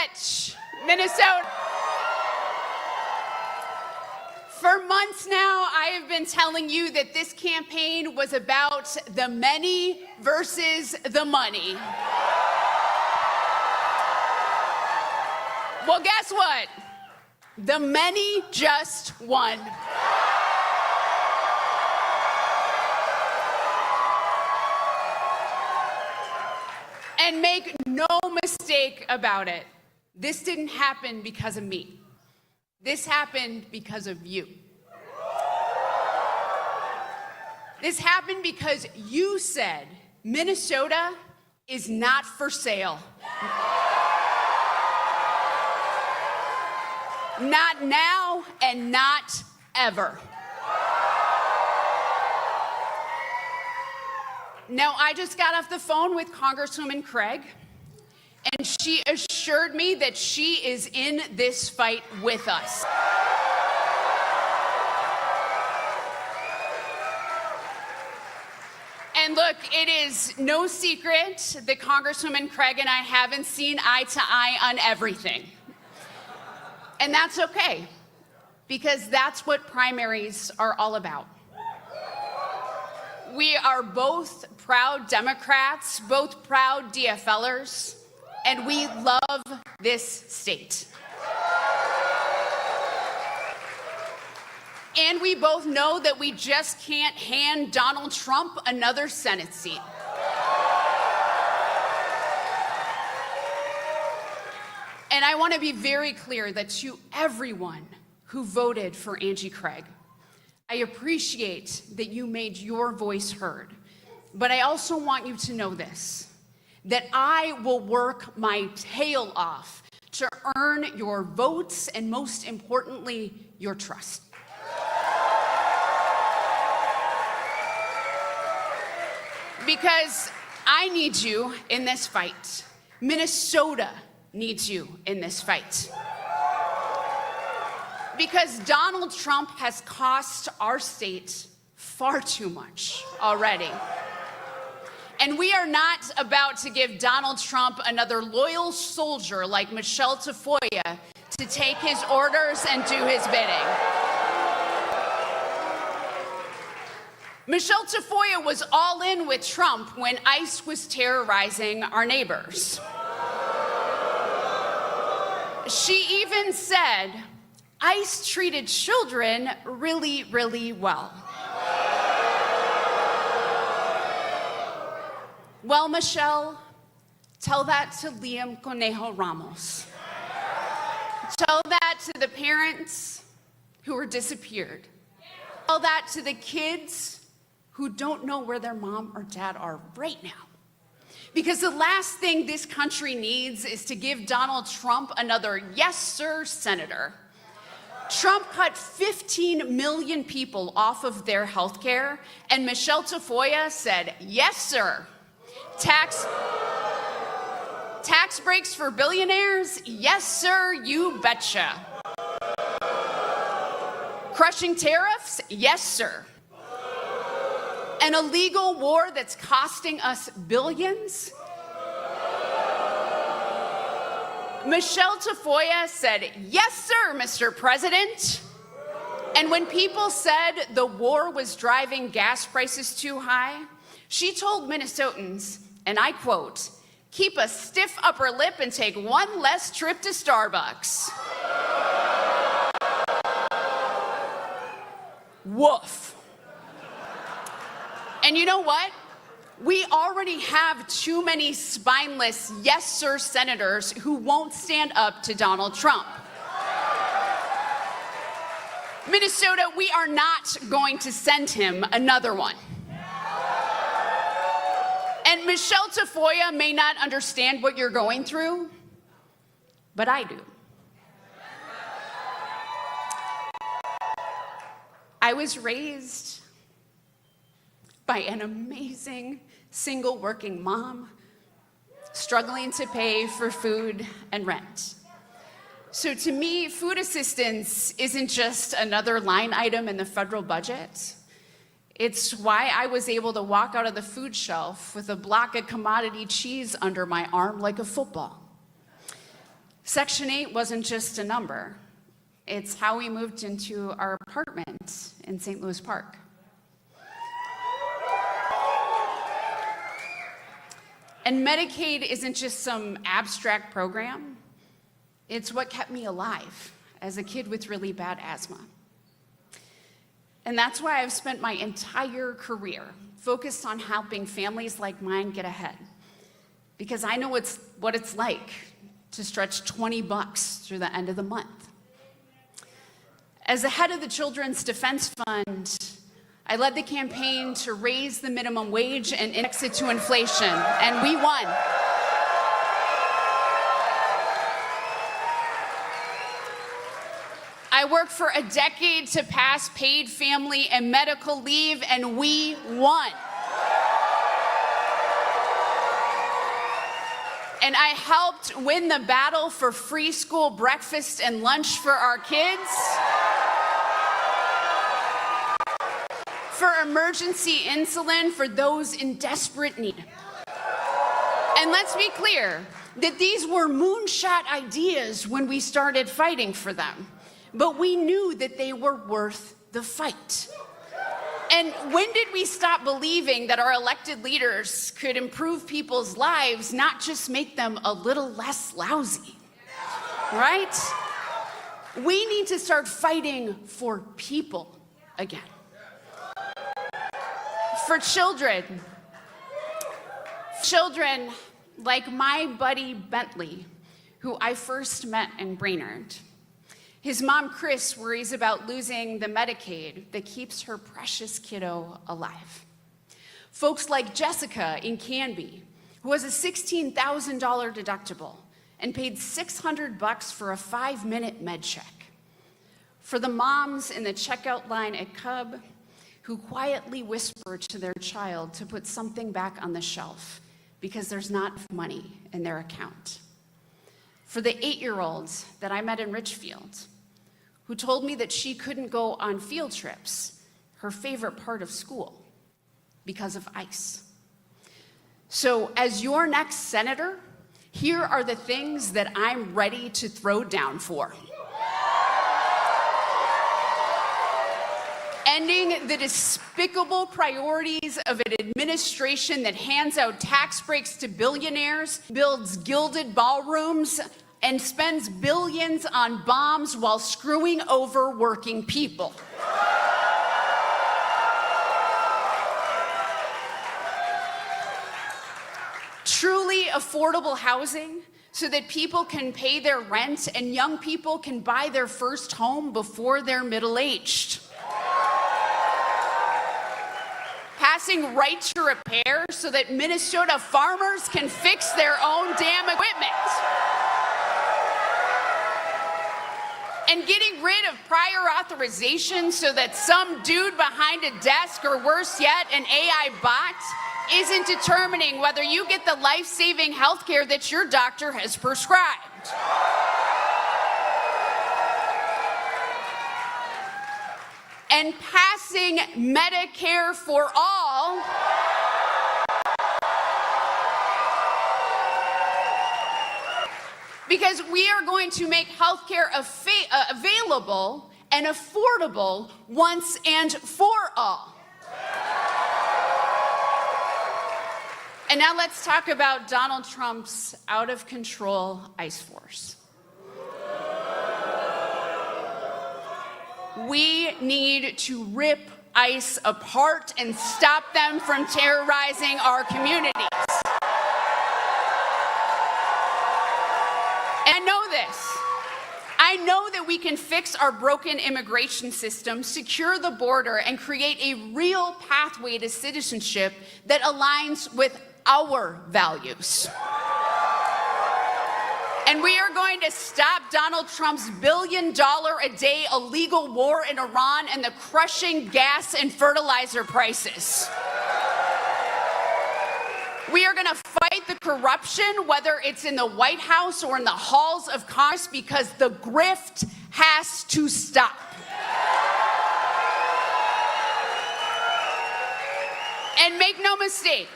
stretch, Minnesota. For months now, I have been telling you that this campaign was about the many versus the money. Well, guess what? The many just won. And make no mistake about it, this didn't happen because of me. This happened because of you. This happened because you said Minnesota is not for sale. Not now and not ever. Now, I just got off the phone with Congresswoman Craig, and she assured me that she is in this fight with us. And look, it is no secret that Congresswoman Craig and I haven't seen eye to eye on everything. And that's okay, because that's what primaries are all about. We are both proud Democrats, both proud DFLers, and we love this state. And we both know that we just can't hand Donald Trump another Senate seat. And I want to be very clear that to everyone who voted for Angie Craig, I appreciate that you made your voice heard. But I also want you to know this, that I will work my tail off to earn your votes and, most importantly, your trust. Because I need you in this fight. Minnesota needs you in this fight. Because Donald Trump has cost our state far too much already. And we are not about to give Donald Trump another loyal soldier like Michelle Tafoya to take his orders and do his bidding. Michelle Tafoya was all in with Trump when ICE was terrorizing our neighbors. She even said, ICE treated children really, really well. Well, Michelle, tell that to Liam Conejo Ramos. Tell that to the parents who were disappeared. Tell that to the kids who don't know where their mom or dad are right now. Because the last thing this country needs is to give Donald Trump another yes, sir, senator. Trump cut 15 million people off of their health care, and Michelle Tafoya said, yes, sir. Tax breaks for billionaires? Yes, sir, you betcha. Crushing tariffs? Yes, sir. An illegal war that's costing us billions? Michelle Tafoya said, yes, sir, Mr. President. And when people said the war was driving gas prices too high, she told Minnesotans, and I quote, keep a stiff upper lip and take one less trip to Starbucks. Woof. And you know what? We already have too many spineless yes, sir senators who won't stand up to Donald Trump. Minnesota, we are not going to send him another one. And Michelle Tafoya may not understand what you're going through, but I do. I was raised by an amazing single working mom struggling to pay for food and rent. So to me, food assistance isn't just another line item in the federal budget. It's why I was able to walk out of the food shelf with a block of commodity cheese under my arm like a football. Section 8 wasn't just a number. It's how we moved into our apartment in St. Louis Park. And Medicaid isn't just some abstract program. It's what kept me alive as a kid with really bad asthma. And that's why I've spent my entire career focused on helping families like mine get ahead. Because I know what it's like to stretch $20 through the end of the month. As the head of the Children's Defense Fund, I led the campaign to raise the minimum wage and index it to inflation, and we won. I worked for a decade to pass paid family and medical leave, and we won. And I helped win the battle for free school breakfast and lunch for our kids, for emergency insulin for those in desperate need. And let's be clear that these were moonshot ideas when we started fighting for them, but we knew that they were worth the fight. And when did we stop believing that our elected leaders could improve people's lives, not just make them a little less lousy, right? We need to start fighting for people again. For children like my buddy Bentley, who I first met in Brainerd. His mom, Chris, worries about losing the Medicaid that keeps her precious kiddo alive. Folks like Jessica in Canby, who has a $16,000 deductible and paid $600 for a 5-minute med check. For the moms in the checkout line at Cub, who quietly whisper to their child to put something back on the shelf because there's not enough money in their account. For the 8-year-olds that I met in Richfield, who told me that she couldn't go on field trips, her favorite part of school, because of ICE. So as your next senator, here are the things that I'm ready to throw down for. Ending the despicable priorities of an administration that hands out tax breaks to billionaires, builds gilded ballrooms, and spends billions on bombs while screwing over working people. Truly affordable housing so that people can pay their rent and young people can buy their first home before they're middle-aged. Passing right to repair so that Minnesota farmers can fix their own damn equipment. And getting rid of prior authorization so that some dude behind a desk, or worse yet, an AI bot, isn't determining whether you get the life-saving health care that your doctor has prescribed. And passing Medicare for all because we are going to make healthcare available and affordable once and for all. And now let's talk about Donald Trump's out-of-control ICE force. We need to rip ICE apart and stop them from terrorizing our communities. And I know this. I know that we can fix our broken immigration system, secure the border, and create a real pathway to citizenship that aligns with our values. And we are going to stop Donald Trump's billion-a-day illegal war in Iran and the crushing gas and fertilizer prices. We are going to fight the corruption, whether it's in the White House or in the halls of Congress, because the grift has to stop. And make no mistake,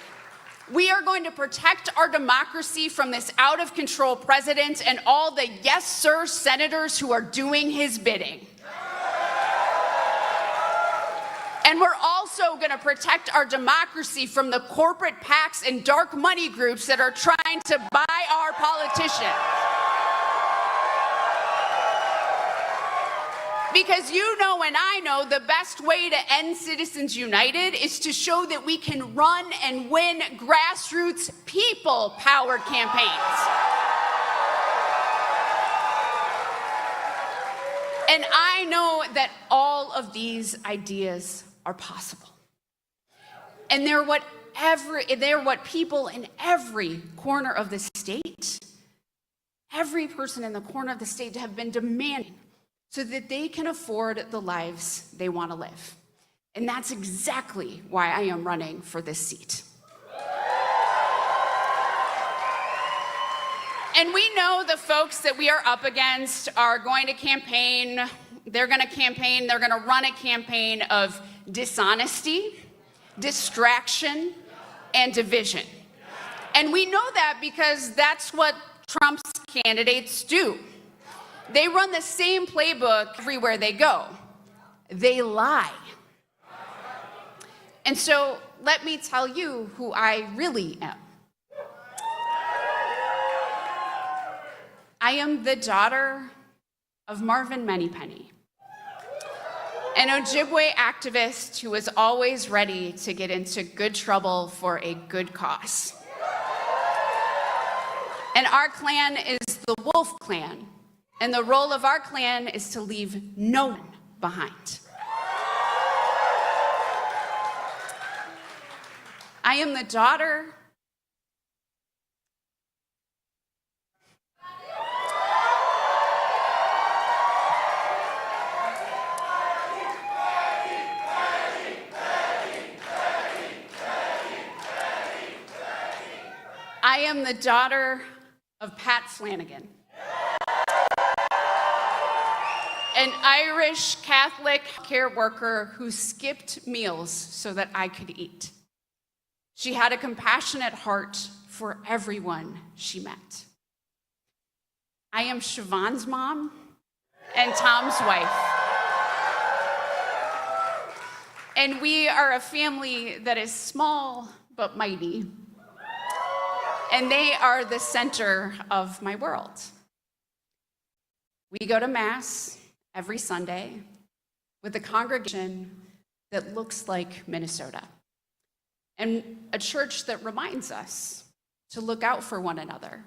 We are going to protect our democracy from this out-of-control president and all the yes, sir senators who are doing his bidding. And we're also going to protect our democracy from the corporate PACs and dark money groups that are trying to buy our politicians. Because you know and I know the best way to end Citizens United is to show that we can run and win grassroots people-powered campaigns. And I know that all of these ideas are possible. And they're what people in every corner of the state, every person in the corner of the state have been demanding so that they can afford the lives they want to live. And that's exactly why I am running for this seat. And we know the folks that we are up against are going to campaign. They're going to run a campaign of dishonesty, distraction, and division. And we know that because that's what Trump's candidates do. They run the same playbook everywhere they go. They lie. And so let me tell you who I really am. I am the daughter of Marvin Moneypenny, an Ojibwe activist who is always ready to get into good trouble for a good cause. And our clan is the Wolf Clan, and the role of our clan is to leave no one behind. I am the daughter of Pat Flanagan, an Irish Catholic care worker who skipped meals so that I could eat. She had a compassionate heart for everyone she met. I am Siobhan's mom and Tom's wife. And we are a family that is small but mighty. And they are the center of my world. We go to Mass every Sunday with a congregation that looks like Minnesota, and a church that reminds us to look out for one another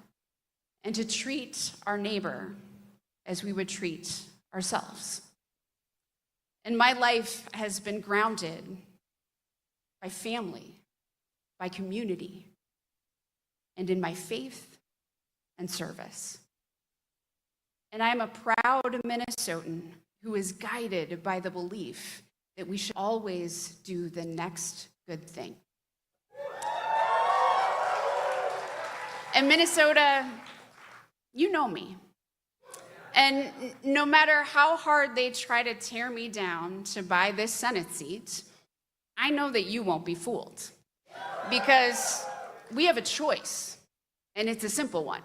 and to treat our neighbor as we would treat ourselves. And my life has been grounded by family, by community, and in my faith and service. And I am a proud Minnesotan who is guided by the belief that we should always do the next good thing. And Minnesota, you know me. And no matter how hard they try to tear me down to buy this Senate seat, I know that you won't be fooled. Because we have a choice, and it's a simple one.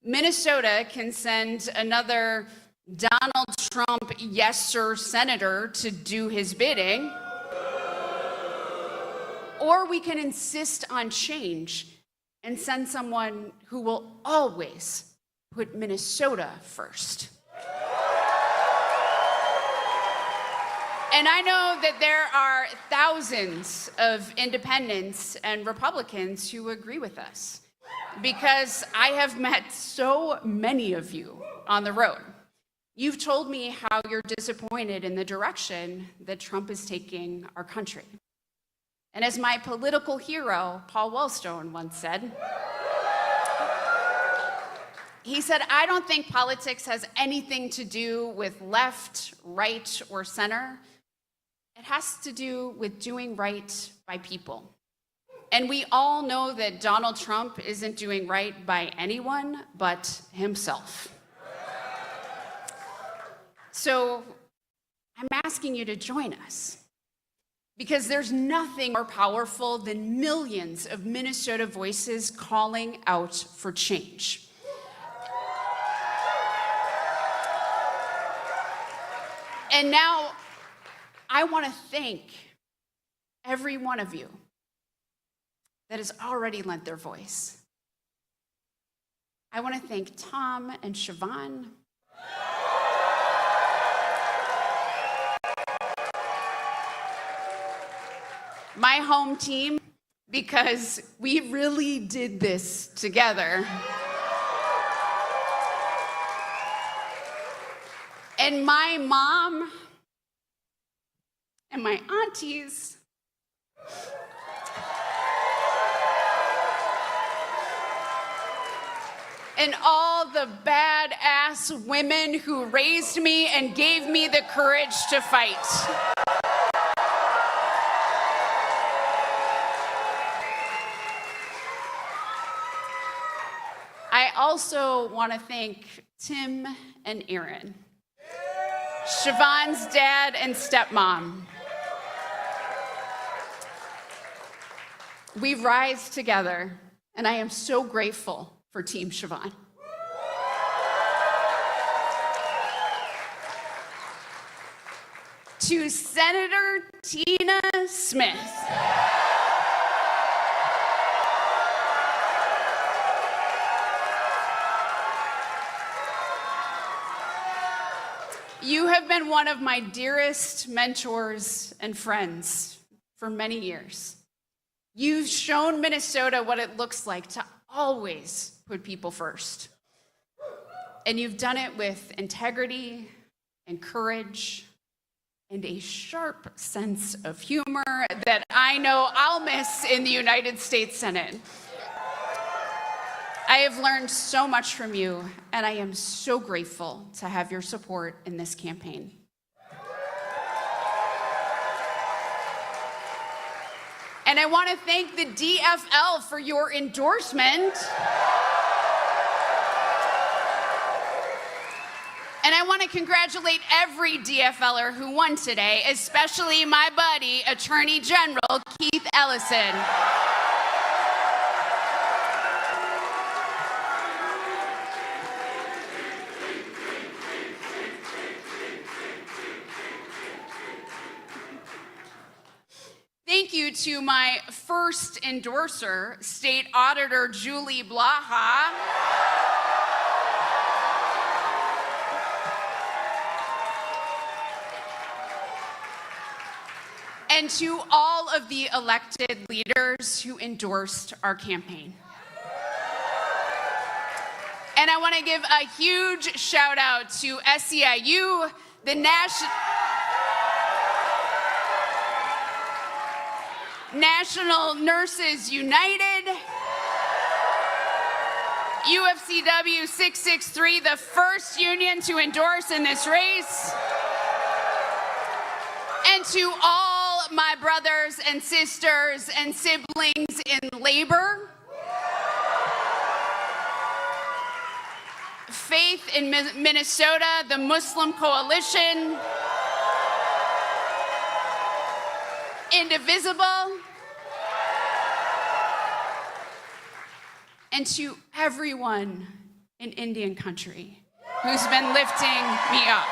Minnesota can send another Donald Trump yes sir senator to do his bidding, or we can insist on change and send someone who will always put Minnesota first. And I know that there are thousands of independents and Republicans who agree with us, because I have met so many of you on the road. You've told me how you're disappointed in the direction that Trump is taking our country. And as my political hero, Paul Wellstone, once said, he said, "I don't think politics has anything to do with left, right, or center. It has to do with doing right by people." And we all know that Donald Trump isn't doing right by anyone but himself. So I'm asking you to join us. because there's nothing more powerful than millions of Minnesota voices calling out for change. And now, I want to thank every one of you that has already lent their voice. I want to thank Tom and Siobhan. My home team, because we really did this together. And my mom and my aunties. And all the badass women who raised me and gave me the courage to fight. I also want to thank Tim and Erin, Siobhan's dad and stepmom. We rise together, and I am so grateful for Team Siobhan. To Senator Tina Smith. You have been one of my dearest mentors and friends for many years. You've shown Minnesota what it looks like to always put people first. And you've done it with integrity and courage and a sharp sense of humor that I know I'll miss in the United States Senate. I have learned so much from you, and I am so grateful to have your support in this campaign. And I want to thank the DFL for your endorsement. And I want to congratulate every DFLer who won today, especially my buddy, Attorney General Keith Ellison. Thank you to my first endorser, State Auditor Julie Blaha. And to all of the elected leaders who endorsed our campaign. And I want to give a huge shout out to SEIU, the National Nurses United, UFCW 663, the first union to endorse in this race, and to all my brothers and sisters and siblings in labor, Faith in Minnesota, the Muslim Coalition, Indivisible, and to everyone in Indian country who's been lifting me up.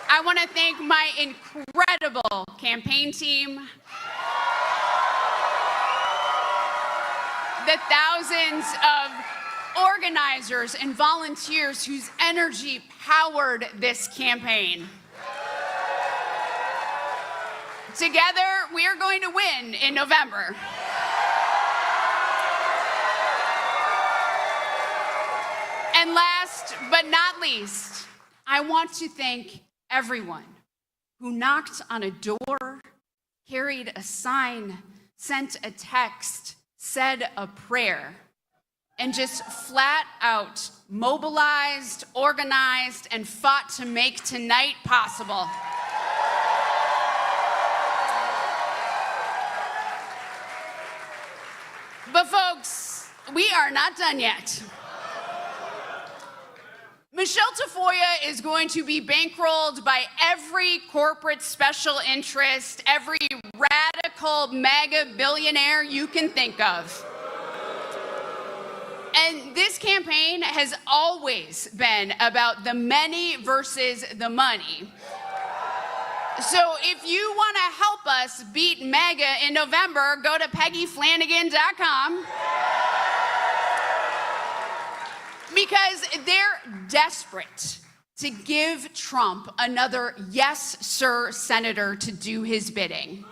I want to thank my incredible campaign team, the thousands of organizers and volunteers whose energy powered this campaign. Together, we are going to win in November. And last but not least, I want to thank everyone who knocked on a door, carried a sign, sent a text, said a prayer, and just flat out mobilized, organized, and fought to make tonight possible. But folks, we are not done yet. Michelle Tafoya is going to be bankrolled by every corporate special interest, every radical MAGA billionaire you can think of. And this campaign has always been about the many versus the money. So if you want to help us beat MAGA in November, go to peggyflanagan.com. Because they're desperate to give Trump another yes, sir, senator to do his bidding.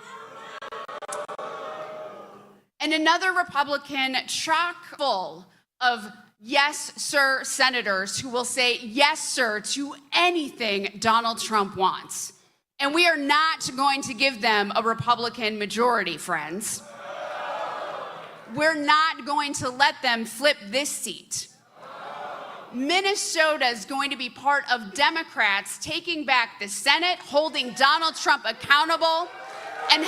And another Republican chock full of yes, sir, senators who will say yes, sir, to anything Donald Trump wants. And we are not going to give them a Republican majority, friends. We're not going to let them flip this seat. Minnesota is going to be part of Democrats taking back the Senate, holding Donald Trump accountable, and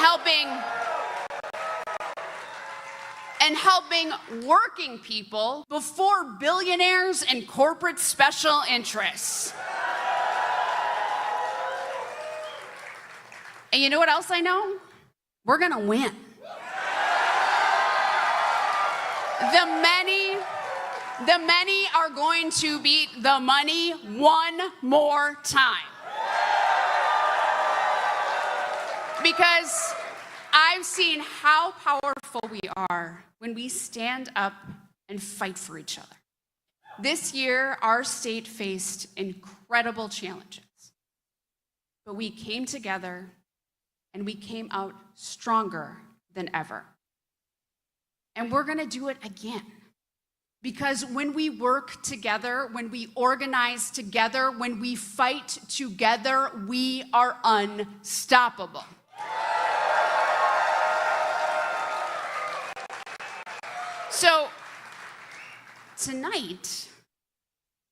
helping working people before billionaires and corporate special interests. And you know what else I know? We're gonna win. The many are going to beat the money one more time. Because I've seen how powerful we are when we stand up and fight for each other. This year, our state faced incredible challenges, but we came together and we came out stronger than ever. And we're gonna do it again. Because when we work together, when we organize together, when we fight together, we are unstoppable. So tonight,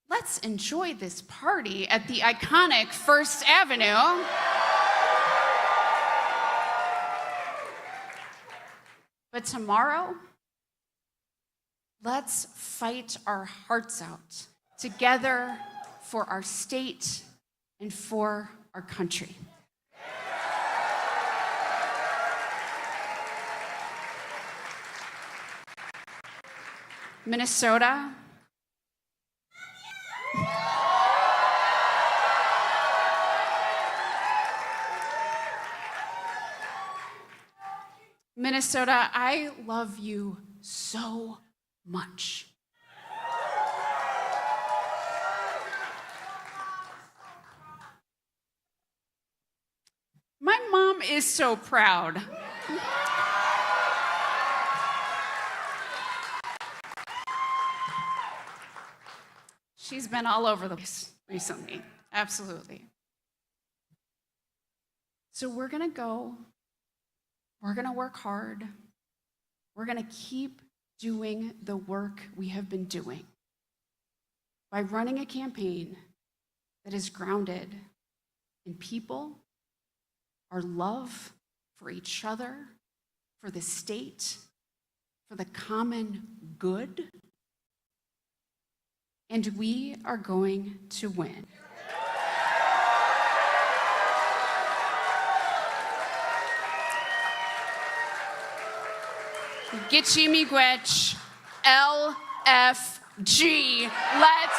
let's enjoy this party at the iconic First Avenue. But tomorrow, let's fight our hearts out together for our state and for our country. Minnesota. Minnesota, I love you so much. My mom is so proud. She's been all over the place recently, absolutely. So we're gonna go, we're gonna work hard, we're gonna keep doing the work we have been doing by running a campaign that is grounded in people, our love for each other, for the state, for the common good, and we are going to win. Gitchi Miigwech, LFG. Let's